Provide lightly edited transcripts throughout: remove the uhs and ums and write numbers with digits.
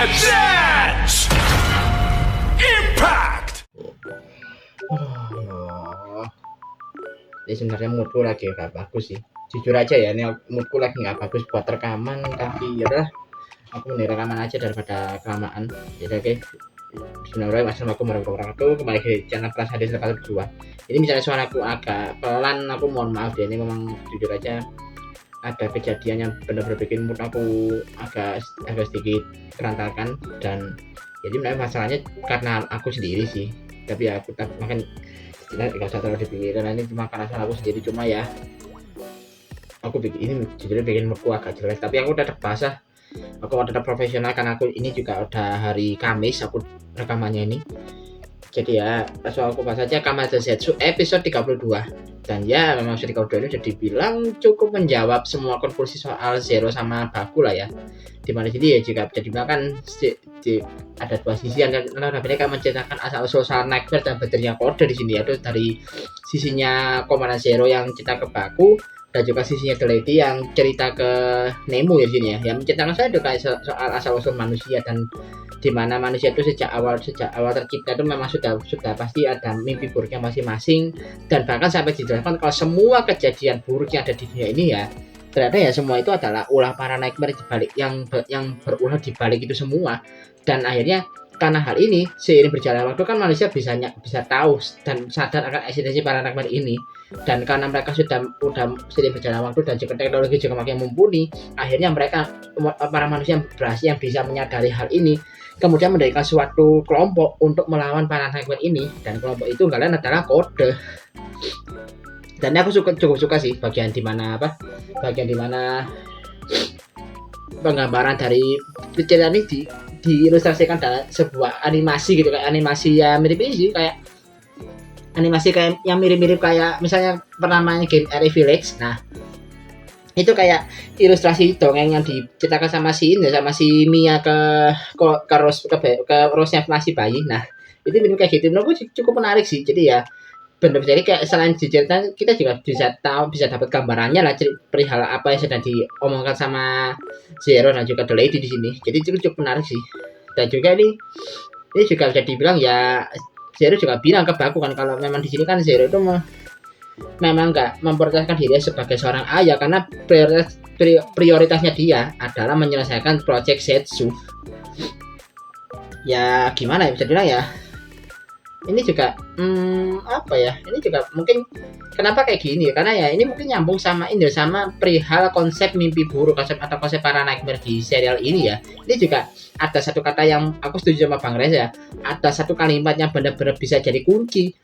Legends! Impact! Ini sebenarnya moodku lagi gak bagus sih. Jujur aja ya, ini moodku lagi gak bagus buat rekaman. Tapi yaudah, aku mending rekaman aja daripada kelamaan. Jadi oke. Bismillahirrahmanirrahim. Assalamualaikum warahmatullahi wabarakatuh. Kembali ke channel Kelas Hadis Lepas Berdua. Ini misalnya suaraku agak pelan, aku mohon maaf ya. Ini memang jujur aja ada kejadian yang benar-benar bikin mood aku agak sedikit berantakan. Dan jadi memang masalahnya karena aku sendiri sih. Tapi ya aku makan tidak usah terlalu dipikirin, ini cuma karena salah aku sendiri. Cuma ya aku bikin ini jujur bikin moodku agak jelek, tapi aku tetap basah, aku mau tetap profesional karena aku ini juga udah hari Kamis aku rekamannya ini. Jadi ya langsung aku bahas aja Kamada Zetsu episode 32. Dan ya memang episode 32 ini sudah dibilang cukup menjawab semua konklusi soal Zero sama Baku lah ya. Dimana jadi ya juga bisa dibilang kan ada dua sisi yang mereka menceritakan asal usul soal Nightmare dan benernya kode di sini, yaitu dari sisinya Komandan Zero yang cerita ke Baku dan juga sisinya The Lady yang cerita ke Nemu ya di sini ya. Yang menceritakan saya juga soal asal usul manusia dan di mana manusia itu sejak awal tercipta itu memang sudah pasti ada mimpi buruknya masing-masing, dan bahkan sampai dijelaskan kalau semua kejadian buruk yang ada di dunia ini ya ternyata ya semua itu adalah ulah para nightmare di balik yang berulah di balik itu semua. Dan akhirnya karena hal ini seiring berjalan waktu kan manusia bisa tahu dan sadar akan eksistensi para nightmare ini, dan karena mereka sudah seiring berjalan waktu dan juga teknologi juga makin mumpuni, akhirnya mereka para manusia yang bisa menyadari hal ini kemudian mendirikan suatu kelompok untuk melawan para nightmare ini, dan kelompok itu nggak lain adalah Kode. Dan aku cukup suka sih bagian dimana penggambaran dari cerita ini diilustrasikan dalam sebuah animasi gitu, kayak animasi ya mirip ini sih, kayak animasi kayak yang mirip-mirip kayak misalnya pernah main game Airy Village. Nah itu kayak ilustrasi dongeng yang diceritakan sama si Mia ke Rose yang masih bayi. Nah itu mirip kayak gitu, menurutku cukup menarik sih. Jadi ya benar, jadi kayak selain diceritakan kita juga bisa dapat gambarannya lah perihal apa yang sedang diomongkan sama Zero dan juga The Lady di sini. Jadi cukup menarik sih. Dan juga ini juga bisa dibilang ya Zero juga bilang ke Baku kan kalau memang di sini kan Zero itu memang nggak memprioritaskan dirinya sebagai seorang ayah, karena prioritasnya dia adalah menyelesaikan project Zetsu. Ya gimana ya, bisa bilang ya ini juga ini juga mungkin kenapa kayak gini, karena ya ini mungkin nyambung sama perihal konsep mimpi buruk, konsep para nightmare di serial ini ya. Ini juga ada satu kata yang aku setuju sama Bang Reza ya, ada satu kalimat yang benar-benar bisa jadi kunci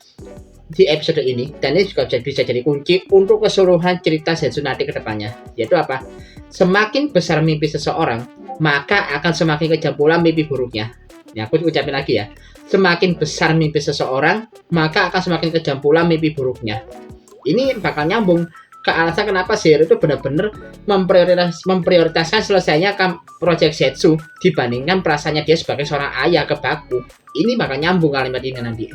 di episode ini, dan ini juga bisa jadi kunci untuk keseluruhan cerita Zetsu nanti ke depannya, yaitu apa? Semakin besar mimpi seseorang, maka akan semakin kejam pula mimpi buruknya. Ya, aku ucapin lagi ya. Semakin besar mimpi seseorang, maka akan semakin kejam pula mimpi buruknya. Ini bakal nyambung ke alasan kenapa Zero itu benar-benar memprioritaskan selesainya project Zetsu dibandingkan perasaannya dia sebagai seorang ayah ke Baku. Ini bakal nyambung kalimat ini nanti.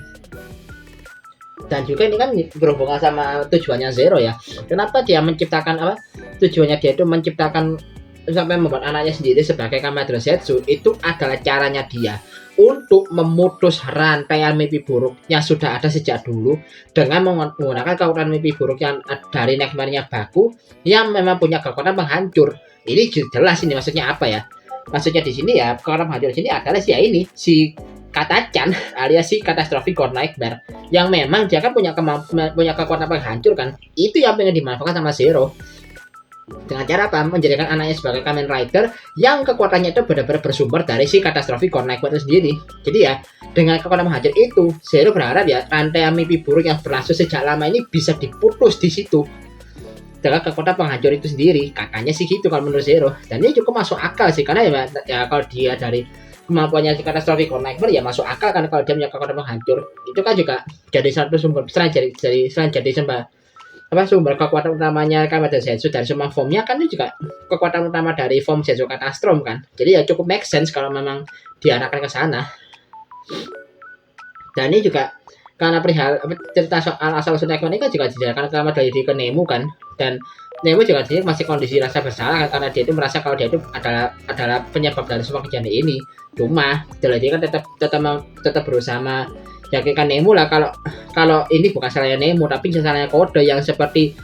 Dan juga ini kan berhubungan sama tujuannya Zero ya. Kenapa dia menciptakan tujuannya dia itu menciptakan sampai membuat anaknya sendiri sebagai Kamada Zetsu, itu adalah caranya dia untuk memutus rantaian mimpi buruk yang sudah ada sejak dulu dengan menggunakan kekuatan mimpi buruk yang dari nightmare-nya Baku yang memang punya kekuatan penghancur. Ini jelas ini maksudnya apa ya? Maksudnya di sini ya kekuatan penghancur di sini adalah si Kata-chan alias si Catastrophic Core Nightmare yang memang dia kan punya kekuatan penghancur kan. Itu yang pengen dimanfaatkan sama Zero. Dengan cara apa? Menjadikan anaknya sebagai Kamen Rider yang kekuatannya itu benar-benar bersumber dari si Catastrophic Core Nightmare itu sendiri. Jadi ya dengan kekuatan penghancur itu Zero berharap ya rantai mimpi buruk yang berlangsung sejak lama ini bisa diputus di situ dengan kekuatan penghancur itu sendiri. Katanya sih gitu kalau menurut Zero. Dan ini cukup masuk akal sih, karena ya kalau dia dari kemampuannya si Catastrophic Core Nightmare ya masuk akal, karena kalau dia punya kekuatan penghancur itu kan juga jadi satu sumber selain jadi sumber kekuatan utamanya Kamada Zetsu dari semua formnya kan, itu juga kekuatan utama dari form Zetsu Catastrom kan. Jadi ya cukup make sense kalau memang diarahkan ke sana. Dan ini juga karena perihal cerita soal asal usul Nightmare ini kan juga dijelaskan selama dari ke Nemu kan, dan Nemo juga dia masih kondisi rasa bersalah karena dia itu merasa kalau dia itu adalah penyebab dari semua kejadian ini. Cuma setelah dia kan tetap berusaha meyakinkan Nemo lah kalau ini bukan salahnya Nemo tapi salahnya kode yang seperti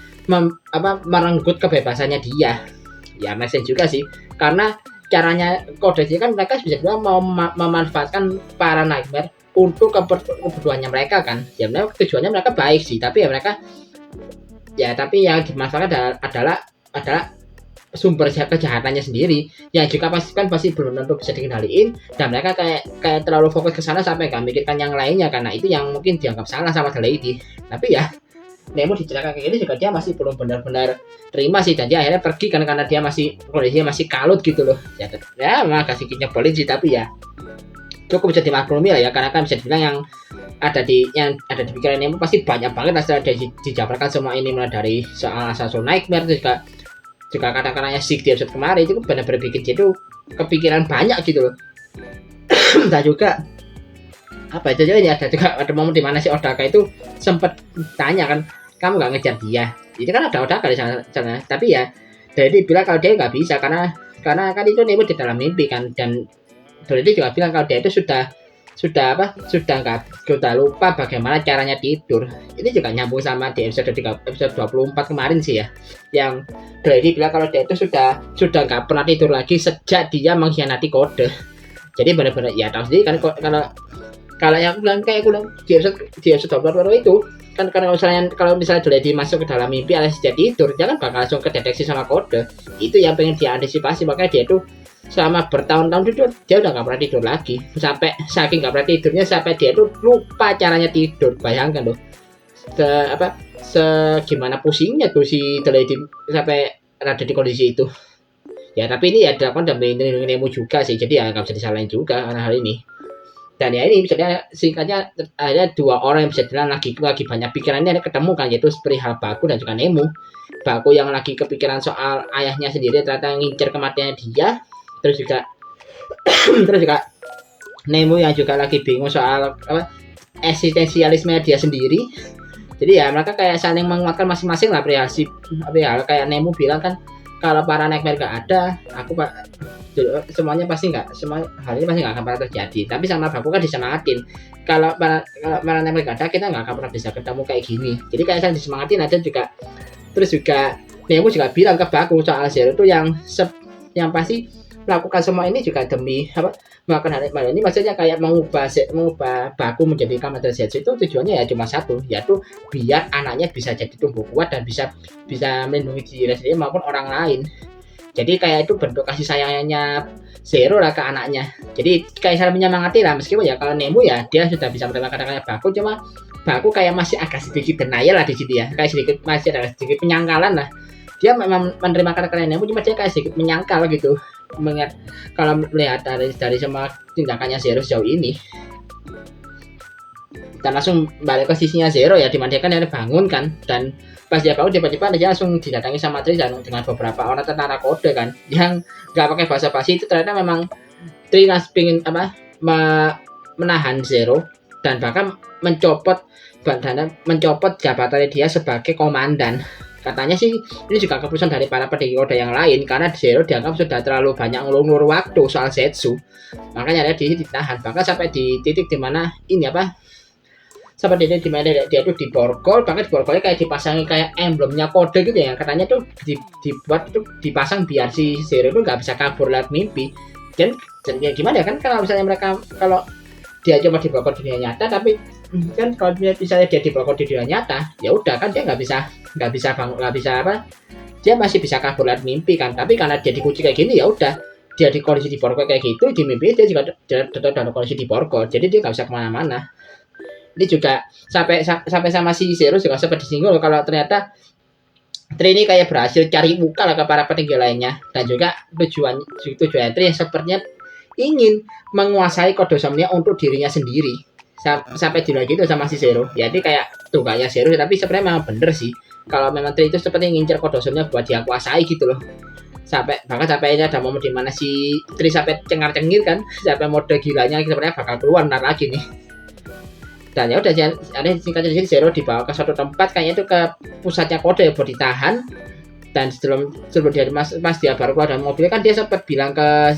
merenggut kebebasannya dia. Ya mesin juga sih karena caranya kode dia kan mereka bisa bilang mau memanfaatkan para Nightmare untuk kebutuhannya mereka kan. Ya memang tujuannya mereka baik sih tapi tapi yang dimasalahkan adalah sumber kejahatannya sendiri yang juga pasti belum tentu bisa dikendaliin dan mereka kayak terlalu fokus ke sana sampai nggak mikirkan yang lainnya karena itu yang mungkin dianggap salah sama The Lady. Tapi ya Nemo diceritakan kayak gini juga dia masih belum benar-benar terima sih dan dia akhirnya pergi karena dia masih kondisinya masih kalut gitu loh. Ya memang agak sedikit nyebelin sih tapi ya cukup bisa dimaklumi lah ya karena kan bisa dibilang yang ada di pikiran Nemo pasti banyak banget setelah dijabarkan semua ini mulai dari soal asal Nightmare juga kata-katanya Zeke di episode kemarin itu benar-benar bikin dia tuh kepikiran banyak gitu loh. Dan juga apa itu jadi ada momen dimana si Odaka itu sempat tanya kan kamu nggak ngejar dia itu kan ada Odaka di sana tapi ya jadi bilang kalau dia nggak bisa karena kan itu Nemo di dalam mimpi kan dan jadi juga bilang kalau dia itu sudah lupa bagaimana caranya tidur. Ini juga nyambung sama di episode 24 kemarin sih ya. Yang Brady bilang kalau dia itu sudah nggak pernah tidur lagi sejak dia mengkhianati kode. Jadi benar-benar ya tahu sendiri kan kalau yang aku bilang di episode 24 itu kan kalau misalnya Brady masuk ke dalam mimpi alias dia tidur, dia kan bakal langsung kedeteksi sama kode. Itu yang pengen diantisipasi makanya dia itu selama bertahun-tahun itu dia udah nggak pernah tidur lagi sampai saking nggak pernah tidurnya sampai dia tuh lupa caranya tidur. Bayangkan loh gimana pusingnya tuh si The Lady sampai ada di kondisi itu ya tapi ini ya dilakukan demi Nemo juga sih jadi ya nggak bisa disalahin juga karena hal ini. Dan ya ini misalnya singkatnya ada dua orang yang bisa bilang lagi banyak pikirannya ada ketemu kan yaitu perihal Baku dan juga Nemo. Baku yang lagi kepikiran soal ayahnya sendiri ternyata ngincer kematiannya dia. Terus juga Nemo yang juga lagi bingung soal eksistensialisme dia sendiri. Jadi ya mereka kayak saling menguatkan masing-masing lah perihal kayak Nemo bilang kan kalau para Nightmare gak ada semuanya pasti semua hal ini pasti nggak akan pernah terjadi. Tapi sama Baku kan disemangatin kalau para Nightmare gak ada kita nggak akan pernah bisa ketemu kayak gini. Jadi kayak saya disemangatin aja juga. Terus juga Nemo juga bilang ke Baku soal Zero itu yang pasti melakukan semua ini juga demi melakukan hal ini maksudnya kayak mengubah Baku menjadi Kamen Rider Zetsu itu tujuannya ya cuma satu yaitu biar anaknya bisa jadi tumbuh kuat dan bisa melindungi diri sendiri maupun orang lain. Jadi kayak itu bentuk kasih sayangnya Zero lah ke anaknya. Jadi kayak saling menyemangati lah meskipun ya kalau Nemo ya dia sudah bisa menerima kata-kata Baku cuma Baku kayak masih agak sedikit denial lah di sini ya kayak masih ada sedikit penyangkalan lah. Dia memang menerima kata-kata Nemo cuma dia kayak sedikit menyangkal gitu kalau melihat dari semua tindakannya Zero sejauh ini. Dan langsung balik ke sisinya Zero ya dimana dia kan dia bangun kan dan pas dia bangun tiba-tiba dia langsung didatangi sama Tri dan dengan beberapa orang tentara kode kan yang nggak pakai bahasa basi itu ternyata memang Tri pingin menahan Zero dan bahkan mencopot jabatannya dia sebagai komandan. Katanya sih ini juga keputusan dari para pendiri kode yang lain karena Zero dianggap sudah terlalu banyak ngulur waktu soal Zetsu. Makanya dia ditahan bahkan sampai di titik dimana sampai di titik dimana dia tuh diborgol, bahkan di borgolnya kayak dipasangi kayak emblemnya kode gitu ya. Katanya tuh dibuat itu dipasang biar si Zero itu nggak bisa kabur lewat mimpi. Dan ya gimana ya kan kalau misalnya mereka kalau dia cuma diborgol di dunia nyata tapi kan kalau misalnya dia diborgol di dunia nyata ya udah kan dia nggak bisa dia masih bisa kabur lewat mimpi kan. Tapi karena dia dikunci kayak gini ya udah dia di kondisi diborgol kayak gitu di mimpi dia juga tetap dalam kondisi diborgol jadi dia nggak bisa kemana-mana. Ini juga sampai sama si Zero juga sempat disinggung kalau ternyata Tri ini kayak berhasil cari muka lah ke para petinggi lainnya dan juga tujuan Tri yang sepertinya ingin menguasai kode Somnia untuk dirinya sendiri sampai dibilang gitu sama si Zero. Jadi kayak tugasnya Zero tapi sebenarnya memang bener sih kalau memang Tri itu seperti ngincer kode Somnia buat dia kuasai gitu loh. Bahkan sampai ini ada momen dimana si Tri sampai cengar-cengir kan sampai mode gilanya sebenarnya bakal keluar ntar lagi nih. Dan ya udah ada singkatnya di sini Zero dibawa ke suatu tempat kayaknya itu ke pusatnya kode ya buat ditahan Dan sebelum dia pas dia baru keluar dari mobil kan dia sempat bilang ke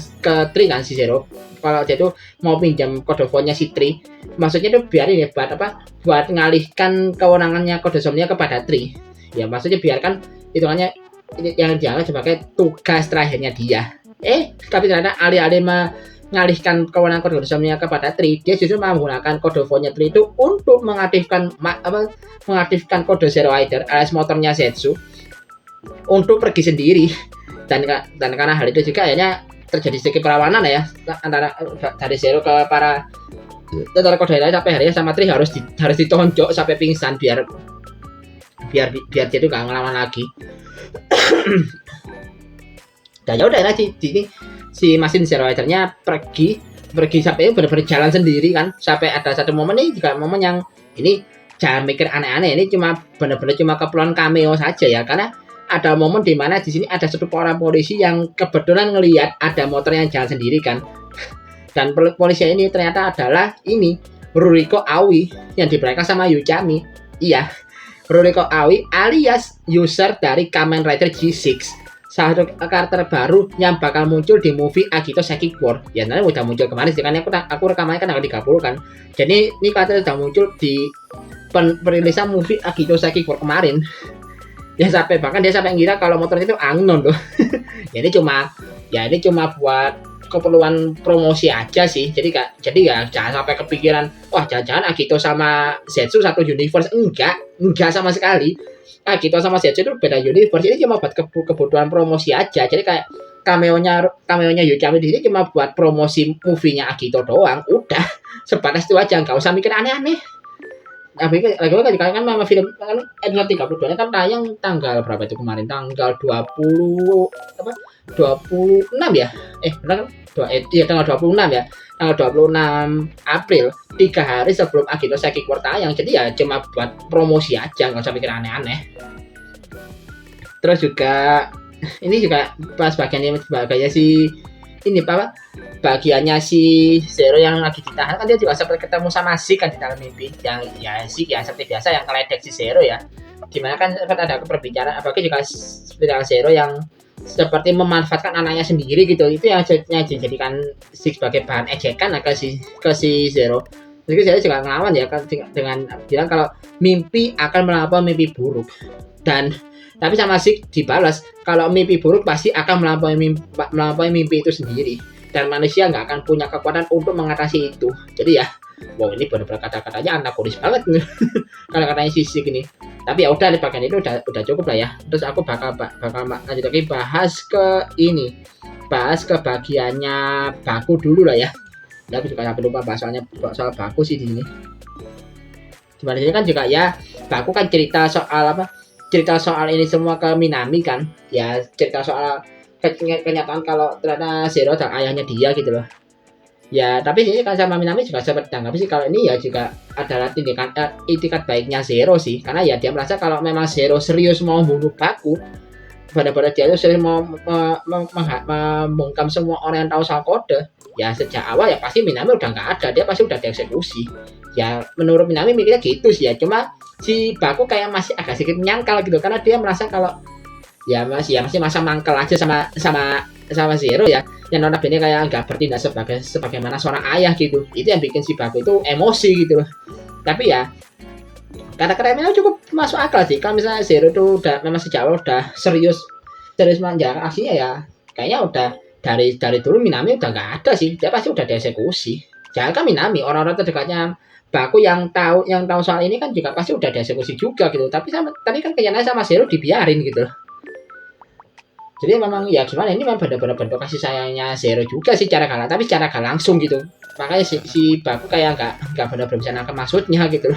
Tri kan, si Zero, kalau dia tuh mau pinjam kode phone-nya si Tri, maksudnya tuh biarin ya buat ngalihkan kewenangannya kode phone-nya kepada Tri. Ya maksudnya biarkan hitungannya yang dianggap sebagai tugas terakhirnya dia. Tapi ternyata alih-alih mengalihkan kewenangan kode phone-nya kepada Tri, dia justru menggunakan kode phone-nya Tri itu untuk mengaktifkan kode Zero Rider alias motornya Zetsu untuk pergi sendiri. Dan karena hal itu juga akhirnya terjadi sedikit perlawanan ya antara dari Zero ke para tentara kode lain, sampai akhirnya sama Tri harus ditonjok sampai pingsan biar dia itu nggak ngelawan lagi. Dan ya udah si mesin Zero Rider-nya pergi sampai benar-benar jalan sendiri kan, sampai ada satu momen nih juga, momen yang ini jangan mikir aneh-aneh, ini benar-benar cuma keperluan cameo saja ya, karena ada momen di mana di sini ada satu orang polisi yang kebetulan ngelihat ada motor yang jalan sendiri kan. Dan polisi ini ternyata adalah ini Ruriko Aoi yang diperankan sama Yukami. Iya, Ruriko Aoi alias user dari Kamen Rider G6, salah satu karakter baru yang bakal muncul di movie Agito Psychic War. Ya nanti udah muncul kemarin sih kan, aku rekamannya kan tanggal 30 kan. Jadi ini karakter udah muncul di perilisan movie Agito Psychic War kemarin. Ya sampai bahkan dia sampai ngira kalau motor itu Angnon loh. Ini cuma buat keperluan promosi aja sih. Jadi ya jangan sampai kepikiran wah jangan-jangan Agito sama Zetsu satu universe. Enggak sama sekali. Agito sama Zetsu itu beda universe. Ini cuma buat kebutuhan promosi aja. Jadi kayak cameo-nya Yukami di sini cuma buat promosi movie-nya Agito doang. Udah sebatas itu aja, nggak usah mikir aneh-aneh. Lagi kan memang film kan episode 32 kan tayang tanggal berapa itu kemarin, tanggal 26 ya, benar kan? Tanggal 26 ya, tanggal 26 April, 3 hari sebelum Agito Psychic War tayang. Jadi ya cuma buat promosi aja, nggak usah mikir aneh-aneh. Terus juga ini juga pas bagiannya si ini bagiannya si Zero yang lagi ditahan kan, dia juga sempat ketemu sama Zeke kan di dalam mimpi, yang ya Zeke ya seperti biasa yang ngeledek si Zero ya, dimana kan sempat ada perbicaraan apalagi juga seperti Zero yang seperti memanfaatkan anaknya sendiri gitu, itu yang dijadikan Zeke sebagai bahan ejekan ke si Zero. Jadi Zero juga ngelawan ya dengan bilang kalau mimpi akan melampaui mimpi buruk, tapi sama Zeke dibalas kalau mimpi buruk pasti akan melampaui mimpi itu sendiri, dan manusia nggak akan punya kekuatan untuk mengatasi itu. Jadi ya, wow ini benar-benar kata-katanya antagonis banget nih kata-katanya si Zeke ini. Tapi ya udah di bagian itu udah cukup lah ya. Terus aku bakal lanjut lagi bahas ke bagiannya Baku dulu lah ya. Aku juga sampai lupa bahas soal Baku sih di sini. Dimana sini kan juga ya Baku kan cerita soal ini semua ke Minami kan, ya cerita soal kenyataan kalau ternyata Zero adalah ayahnya dia gitu loh ya. Tapi ini kan sama Minami juga sempat tanggapi sih kalau ini ya juga adalah itikat baiknya Zero sih, karena ya dia merasa kalau memang Zero serius mau membunuh Baku, benar-benar dia itu serius mau membungkam semua orang yang tahu soal kode, ya sejak awal ya pasti Minami udah nggak ada, dia pasti udah dieksekusi ya. Menurut Minami mikirnya gitu sih ya. Cuma si Baku kayak masih agak sedikit menyangkal gitu, karena dia merasa kalau ya masih masa mangkal aja sama Zero ya, yang notabene kayak nggak bertindak sebagaimana seorang ayah gitu. Itu yang bikin si Baku itu emosi gitu loh. Tapi ya kata-kata memang cukup masuk akal sih. Kalau misalnya Zero itu memang sejak awal udah serius menjalankan aksinya ya, kayaknya udah dari dulu Minami udah nggak ada sih, dia pasti udah dieksekusi. Jangan kan Minami, orang-orang terdekatnya Baku yang tahu soal ini kan juga pasti udah dieksekusi juga gitu. Tapi kan kenyataannya sama Zero dibiarin gitu. Jadi memang ya gimana, ini memang benar-benar bentuk kasih sayangnya Zero juga sih cara kalah, tapi secara gak langsung gitu. Makanya si Baku kayak nggak benar-benar bisa nangkep maksudnya gitu.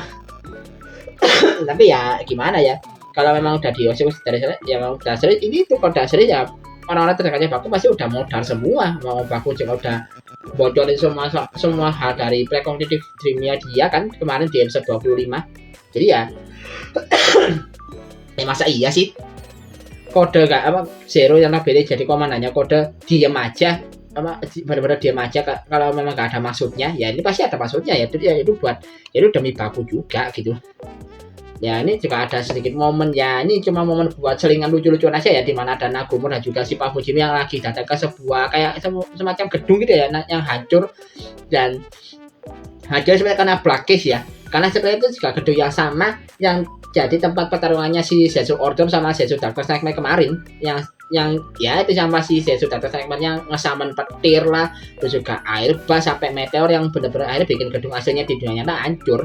Tapi ya gimana ya, kalau memang udah dieksekusi dari ya memang dasar ini tuh, kalau dasar ya orang-orang terdekatnya Baku pasti udah modal semua. Mau Baku juga udah bocorin semua hal dari pre-competitive dreamnya dia kan kemarin di episode 25. Jadi ya masa iya sih kode Zero yang beda jadi komandannya kode diem aja, benar-benar diem aja kalau memang gak ada maksudnya. Ya ini pasti ada maksudnya ya, itu buat ya itu demi Baku juga gitu. Ya ini juga ada sedikit momen ya, ini cuma momen buat selingan lucu-lucuan aja ya, di mana ada Nagumo dan juga si Pak Fujimi yang lagi datang ke sebuah kayak semacam gedung gitu ya, yang hancur dan hancur sebenarnya karena blackish ya, karena sebenarnya itu juga gedung yang sama yang jadi tempat pertarungannya si Zetsu Order sama Zetsu Darkness Nightmare kemarin, yang ya itu sama si Zetsu Darkness Nightmare yang ngesamen petir lah, terus juga air bah sampai meteor yang bener-bener akhirnya bikin gedung aslinya di dunia nyata hancur.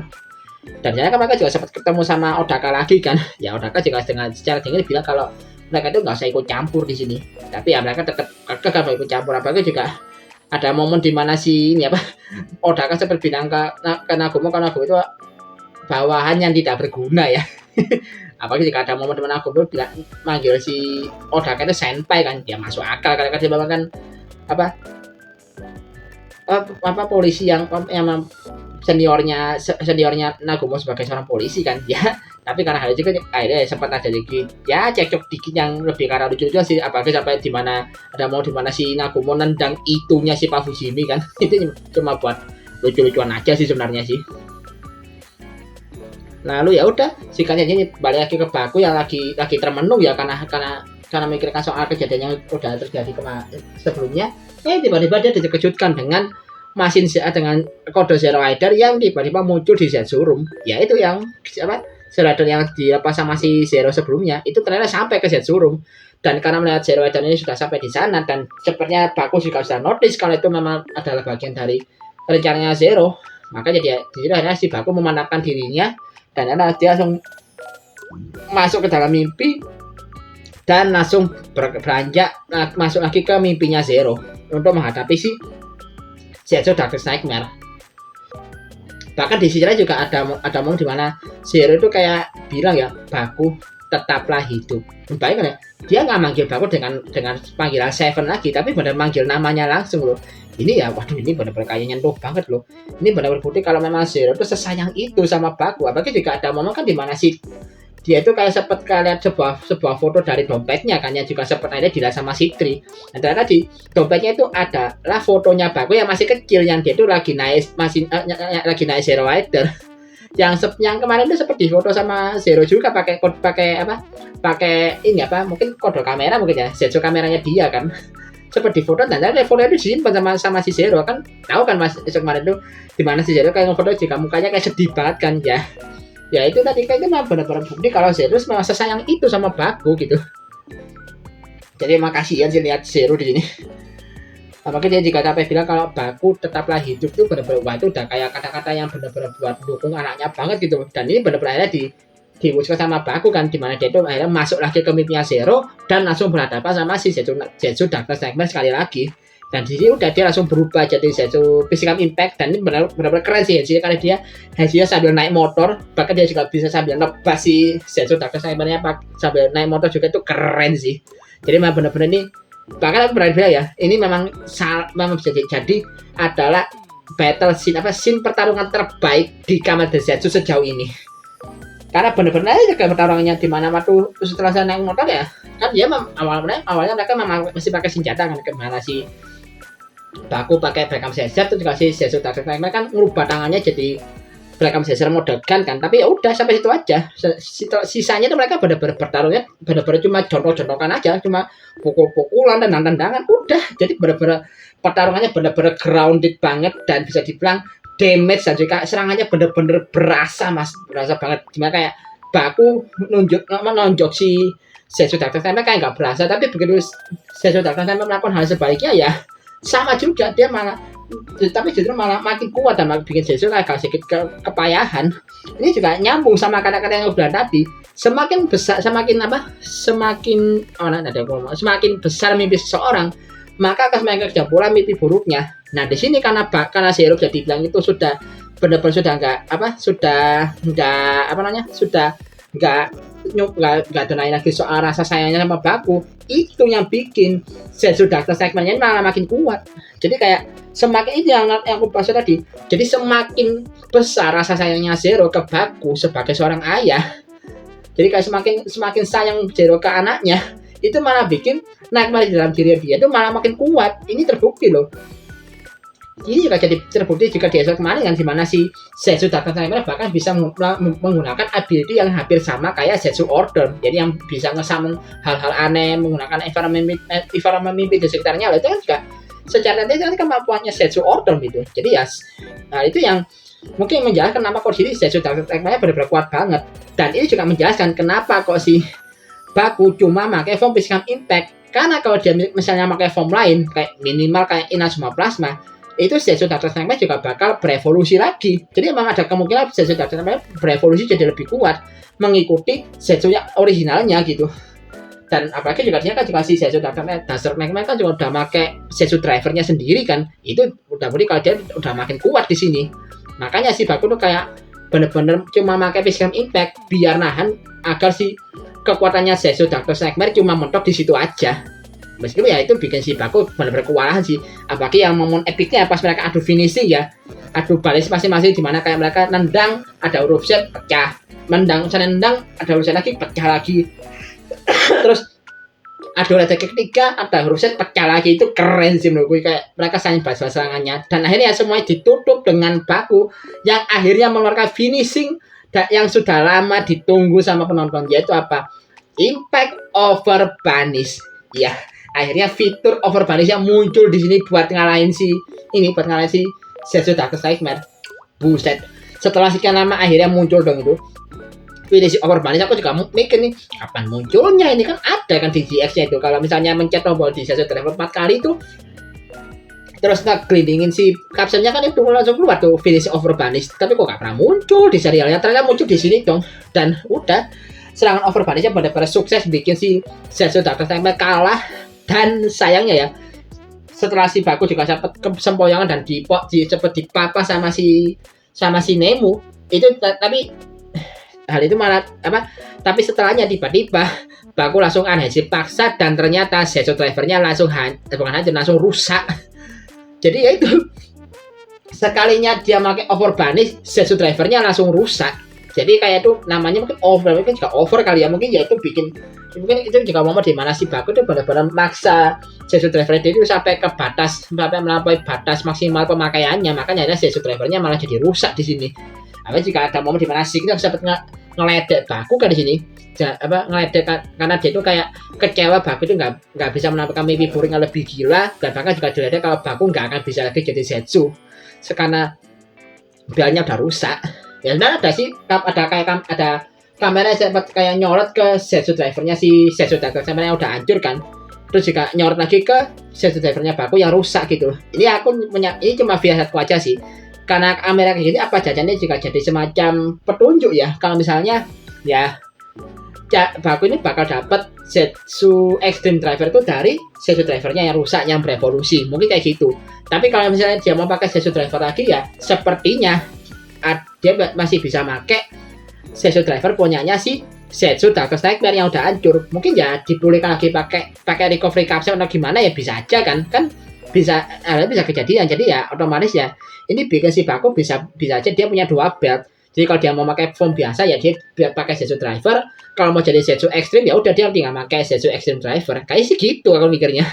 Dan saya kan mereka juga sempat ketemu sama Odaka lagi kan, ya Odaka juga dengan secara dingin bilang kalau mereka itu nggak usah ikut campur di sini, tapi ya mereka tetap kagak ikut campur. Apalagi juga ada momen di mana si ini apa Odaka sempat bilang ke Nagumo karena Nagumo itu bawahan yang tidak berguna ya. Apalagi jika ada momen di mana Nagumo bilang manggil si Odaka itu senpai kan, dia masuk akal karena dia bawa kan apa polisi yang seniornya Nagumo sebagai seorang polisi kan ya. Tapi karena hal itu kan akhirnya sempat ada dikit ya cekcok dikit yang lebih karena lucu-lucu sih, apalagi sampai di mana ada mau di mana si Nagumo nendang itunya si Pak Fujimi kan. Itu cuma buat lucu-lucuan aja sih sebenarnya sih. Lalu ya udah singkatnya ini balik lagi ke Baku yang lagi termenung ya, karena mikirkan soal kejadian yang udah terjadi sebelumnya. Tiba-tiba dia dikejutkan dengan mesin dengan kode Zero Rider yang tiba-tiba muncul di Zetsu Room. Ya itu yang apa Zero Rider yang sama si Zero sebelumnya itu ternyata sampai ke Zetsu Room. Dan karena melihat Zero Rider ini sudah sampai di sana dan sepertinya Baku juga sudah notice kalau itu memang adalah bagian dari rencananya Zero, maka jadi di sini akhirnya si Baku memantapkan dirinya dan dia langsung masuk ke dalam mimpi dan langsung beranjak masuk lagi ke mimpinya Zero untuk menghadapi si Zetsu Darkness Nightmare. Bahkan di sini juga ada momen di mana Zero itu kayak bilang ya, Baku tetaplah hidup. Baik kan ya, dia nggak manggil Baku dengan panggilan Seven lagi, tapi benar manggil namanya langsung loh. Ini ya, waduh ini benar-benar kayaknya nyentuh banget loh. Ini benar-benar bukti kalau memang Zero itu sesayang itu sama Baku. Apalagi juga ada momen kan di mana sih dia itu kayak sempat lihat sebuah foto dari dompetnya kan, yang juga sempat ada dilihat sama Citri. Dan ternyata di dompetnya itu adalah fotonya Baku yang masih kecil, yang dia itu lagi naik Zero Rider. yang kemarin itu seperti foto sama Zero juga pakai ini apa mungkin kode kamera mungkin ya, Zetsu kameranya dia kan. Seperti foto dan ada foto itu disimpan sama si Zero kan, tahu kan Mas kemarin itu di mana si Zero kayak foto jika mukanya kayak sedih banget kan ya. Ya itu tadi kayaknya memang benar-benar bukti kalau Zero memang sesayang itu sama Baku gitu. Jadi makasih ya sih lihat Zero di sini. Apalagi dia juga sampai bilang kalau Baku tetaplah hidup tuh benar-benar itu udah kayak kata-kata yang benar-benar buat dukung anaknya banget gitu. Dan ini benar-benar akhirnya diwujudkan sama Baku kan, dimana dia itu akhirnya masuk lagi ke mimpinya Zero dan langsung berhadapan sama si Zetsu Darkness Nightmare sekali lagi. Dan di sini udah dia langsung berubah jadi Zetsu Physical Impact, dan ini benar-benar keren sih Henshi, karena dia sambil naik motor, bahkan dia juga bisa sambil nebas si Zetsu Darkness Nightmare-nya sambil naik motor juga, itu keren sih. Jadi memang benar-benar ini, bahkan aku berani bilang ya, ini memang bisa jadi adalah battle scene pertarungan terbaik di Kamen Densetsu sejauh ini. Karena benar-benar aja pertarungannya di mana waktu setelah saya naik motor ya, kan dia awalnya mereka memang masih pakai senjata kan, kemana sih Baku pakai Beckham Caesar, terus dikasih Zetsu Darkness Nightmare kan ngubah tangannya jadi Beckham Caesar mode gun kan. Tapi ya udah sampai situ aja. Sisanya tuh mereka benar-benar bertarungnya benar-benar cuma jontok-jontokan aja, cuma pukul-pukulan dan tendangan udah. Jadi benar-benar pertarungannya benar-benar grounded banget, dan bisa dibilang damage dan juga serangannya benar-benar berasa banget. Gimana kayak Baku nonjok si Zetsu Darkness Nightmare kayak nggak berasa, tapi begitu Zetsu Darkness Nightmare melakukan hal sebaliknya ya sama juga, dia malah tapi justru malah makin kuat dan makin bikin Zetsu agak sedikit kepayahan. Ini juga nyambung sama kata-kata yang udah tadi, semakin besar semakin besar mimpi seseorang, maka akan semakin kejam pula mimpi buruknya. Nah di sini karena Zero jadi bilang itu sudah benar-benar sudah nggak donain lagi soal rasa sayangnya sama Baku, itu yang bikin Zetsu Darkness Nightmare-nya malah makin kuat. Jadi kayak semakin itu yang aku bahas tadi, jadi semakin besar rasa sayangnya Zero ke Baku sebagai seorang ayah. Jadi kayak semakin sayang Zero ke anaknya, itu malah bikin Nightmare di dalam diri dia itu malah makin kuat. Ini terbukti loh. ini juga jadi terbukti juga di episode kemarin kan, dimana si Zetsu Darkness Nightmare bahkan bisa menggunakan ability yang hampir sama kayak Zetsu Order, jadi yang bisa ngesummon hal-hal aneh menggunakan environment mimpi di sekitarnya. Itu kan juga secara nanti kemampuannya Zetsu Order gitu. Jadi ya, nah itu yang mungkin menjelaskan kenapa kok sini Zetsu Darkness Nightmare benar-benar kuat banget. Dan ini juga menjelaskan kenapa kok si Baku cuma pakai form Physical Impact, karena kalau dia misalnya pakai form lain kayak minimal kayak Inazuma Plasma, itu Zetsu Darkness Nightmare juga bakal berevolusi lagi. Jadi memang ada kemungkinan Zetsu Darkness Nightmare berevolusi jadi lebih kuat mengikuti Zetsu yang originalnya gitu. Dan apalagi juga dia kan juga si Zetsu Darkness Nightmare kan juga udah pakai Zetsu drivernya sendiri kan. Itu udah berarti kalau dia udah makin kuat di sini. Makanya si Baku tuh kayak bener-bener cuma pakai Physical Impact biar nahan agar si kekuatannya Zetsu Darkness Nightmare cuma mentok di situ aja. Meskipun ya itu bikin si Baku benar-benar kewalahan sih. Apalagi yang momen epicnya pas mereka adu finishing ya, adu balis masing-masing, dimana kayak mereka nendang ada huruf Z pecah, nendang ada huruf Z lagi pecah lagi, terus adu ledek ketiga ada huruf Z pecah lagi. Itu keren sih menurutku, kayak mereka saling balas serangannya. Dan akhirnya semuanya ditutup dengan Baku yang akhirnya mengeluarkan finishing yang sudah lama ditunggu sama penonton, yaitu apa? Impact Over Banish. Ya, akhirnya fitur Over Banish yang muncul di sini buat ngalahin si Zetsu Darkness Nightmare. Buset, setelah sekian lama akhirnya muncul dong itu finish Over Banish. Aku juga mikir nih, kapan munculnya? Ini kan ada kan di GX-nya itu. Kalau misalnya mencet tombol di Zetsu Driver 4 kali itu, terus kita gelindingin si kapselnya kan itu langsung keluar tuh finish Over Banish. Tapi kok gak pernah muncul di serialnya, ternyata muncul di sini dong. Dan udah, serangan Over Banish-nya benar-benar sukses bikin si Zetsu Darkness Nightmare kalah. Dan sayangnya ya, setelah si Baku juga sempat kesempoyangan dan cepet dipapa sama si Nemu itu, tapi hal itu malah tapi setelahnya tiba-tiba Baku langsung adhesi paksa dan ternyata Zetsu drivernya langsung langsung rusak. Jadi ya itu, sekalinya dia pakai Over Banish, Zetsu drivernya langsung rusak. Jadi kayak itu namanya mungkin mungkin juga over kali ya, mungkin ya itu mungkin itu juga momen di mana si Baku itu benar-benar maksa Zetsu driver itu sampai ke batas, sampai melampaui batas maksimal pemakaiannya. Makanya ada Zetsu drivernya malah jadi rusak di sini. Apa juga ada momen di mana si kita sempat ngeledek Baku kan di sini, ngeledek karena dia itu kayak kecewa Baku itu nggak bisa menampilkan mimpi burung yang lebih gila, dan bahkan juga diledek kalau Baku nggak akan bisa lagi jadi Zetsu karena belnya udah rusak. Ya sebenarnya ada kamera yang sempat kayak nyorot ke Zetsu drivernya si Zetsu Darkness Nightmare yang udah hancur kan, terus juga nyorot lagi ke Zetsu drivernya Baku yang rusak gitu. Ini cuma firasatku aja sih, karena kamera kayak gini apa jadinya juga jadi semacam petunjuk ya, kalau misalnya ya Baku ini bakal dapat Zetsu Extreme Driver itu dari Zetsu drivernya yang rusak, yang berevolusi, mungkin kayak gitu. Tapi kalau misalnya dia mau pakai Zetsu driver lagi ya sepertinya dia masih bisa pakai Zetsu driver punyanya si Zetsu Darkness Nightmare yang udah hancur. Mungkin ya dipulihkan lagi pakai recovery capsule atau gimana ya, bisa aja kan bisa kejadian. Jadi ya otomatis ya ini bikin si Baku bisa aja dia punya dua belt. Jadi kalau dia mau pakai form biasa ya dia pakai Zetsu driver, kalau mau jadi Zetsu Extreme ya udah dia tinggal pakai Zetsu Extreme driver. Kayak sih gitu aku mikirnya.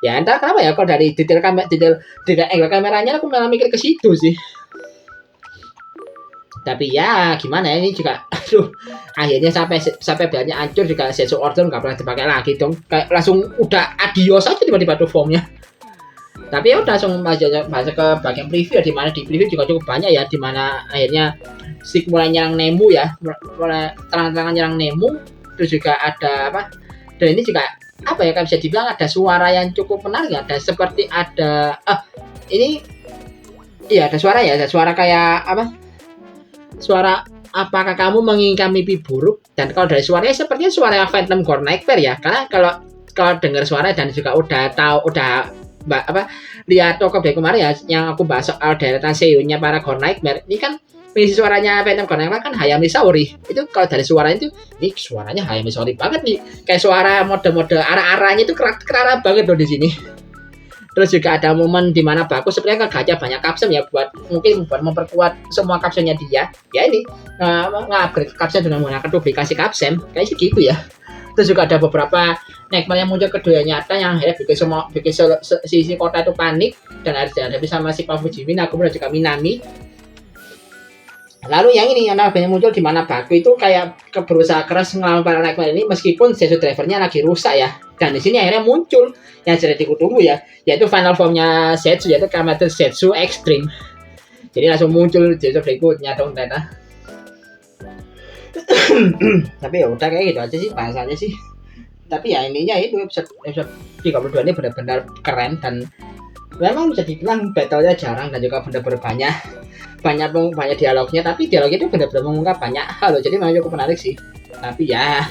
Ya entah kenapa ya, kalau dari detail angle kameranya aku malah mikir ke situ sih. Tapi ya gimana ya, ini juga akhirnya sampai belanya hancur juga Zetsu Order nggak pernah dipakai lagi dong, kayak langsung udah adios aja tiba-tiba tuh formnya. Tapi ya udah langsung bahas ke bagian preview, di mana di preview juga cukup banyak ya, di mana akhirnya si mulai nyerang Nemu ya, mulai terang-terangan nyerang Nemu. Terus juga ada dan ini juga ya, kan bisa dibilang ada suara yang cukup menarik ya, ada seperti ada ini iya ada suara ya, ada suara kayak suara apakah kamu menginginkan mimpi buruk. Dan kalau dari suaranya sepertinya suara Phantom Gore Nightmare ya, karena kalau dengar suara dan juga lihat toko kemarin ya yang aku bahas soal deretan seiyunya para Gore Nightmare, ini kan mengisi suaranya Phantom Gore Nightmare kan Hayami Saori. Itu kalau dari suaranya itu, ini suaranya Hayami Saori banget nih, kayak suara mode-mode arah-arahnya itu kerara banget loh di sini. Terus juga ada momen di mana Baku sebenarnya gacha banyak kapsel ya, buat memperkuat semua kapselnya dia. Ya ini nge-upgrade kapsel dengan menggunakan duplikasi kapsel, kayak gitu ya. Terus juga ada beberapa Nightmare yang muncul ke dunia nyata yang akhirnya bikin sisi kota itu panik. dan harus dihadapi sama si Fujimi, kemudian juga Minami. Lalu yang ini yang banyak muncul di mana Baku itu kayak berusaha keras ngelawan para Nightmare ini meskipun Zetsu drivernya lagi rusak ya. Dan di sini akhirnya muncul yang sudah ditunggu ya, yaitu final formnya Zetsu, yaitu Kamehameha Zetsu Extreme. Jadi langsung muncul Zetsu berikutnya dong ternyata. Tapi ya udah kayak gitu aja sih bahasanya sih. Tapi ya intinya itu episode 32 ini benar-benar keren dan memang bisa dibilang battle-nya jarang dan juga benar-benar banyak dialognya, tapi dialog itu benar-benar mengungkap banyak hal loh, jadi memang cukup menarik sih. Tapi ya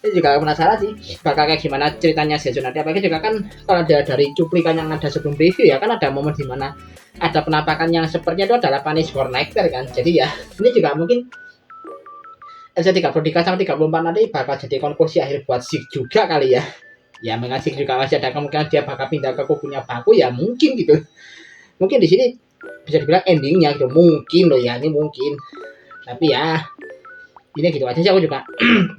ini juga penasaran sih bakal kayak gimana ceritanya Zetsu nanti, apalagi juga kan kalau ada dari cuplikan yang ada sebelum review ya kan ada momen dimana ada penampakan yang sepertinya itu adalah Punish for Nightmare kan. Jadi ya ini juga mungkin episode 33 sampai 34 nanti bakal jadi konklusi akhir buat Zeke juga kali ya. Ya mengasih juga masih ada kemungkinan dia bakal pindah ke kubunya Baku ya mungkin gitu. Mungkin di sini bisa dibilang endingnya gitu, mungkin loh ya, ini mungkin. Tapi ya ini gitu aja sih, aku juga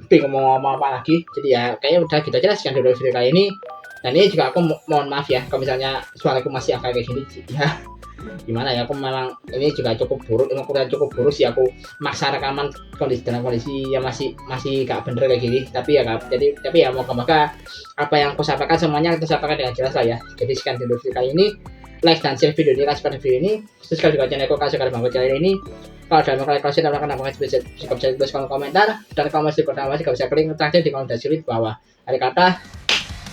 bingung mau ngomong apa lagi. Jadi ya kayaknya udah gitu aja sekian dulu video kali ini. Dan ini juga aku mohon maaf ya kalau misalnya suaraku masih agak kayak gini ya. Gimana ya, aku memang ini juga cukup buruk, sih aku maksa rekaman dalam kondisi yang masih gak bener kayak gini. Tapi ya moga-moga apa yang aku sampaikan semuanya kita sampaikan dengan jelas lah ya. Jadi sekian dulu video kali ini. Like dan share video ini, kasih pada video ini, subscribe juga channelku, kasih pada bangku channel ini. Kalau ada mau kalian kasih tambahkan apa bisa tulis kolom komentar, dan kalau masih pertama masih bisa klik terakhir di kolom deskripsi di bawah. Hari kata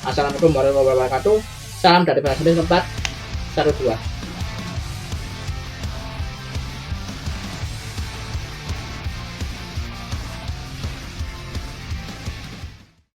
assalamualaikum warahmatullahi wabarakatuh. Salam dari Tempat 12.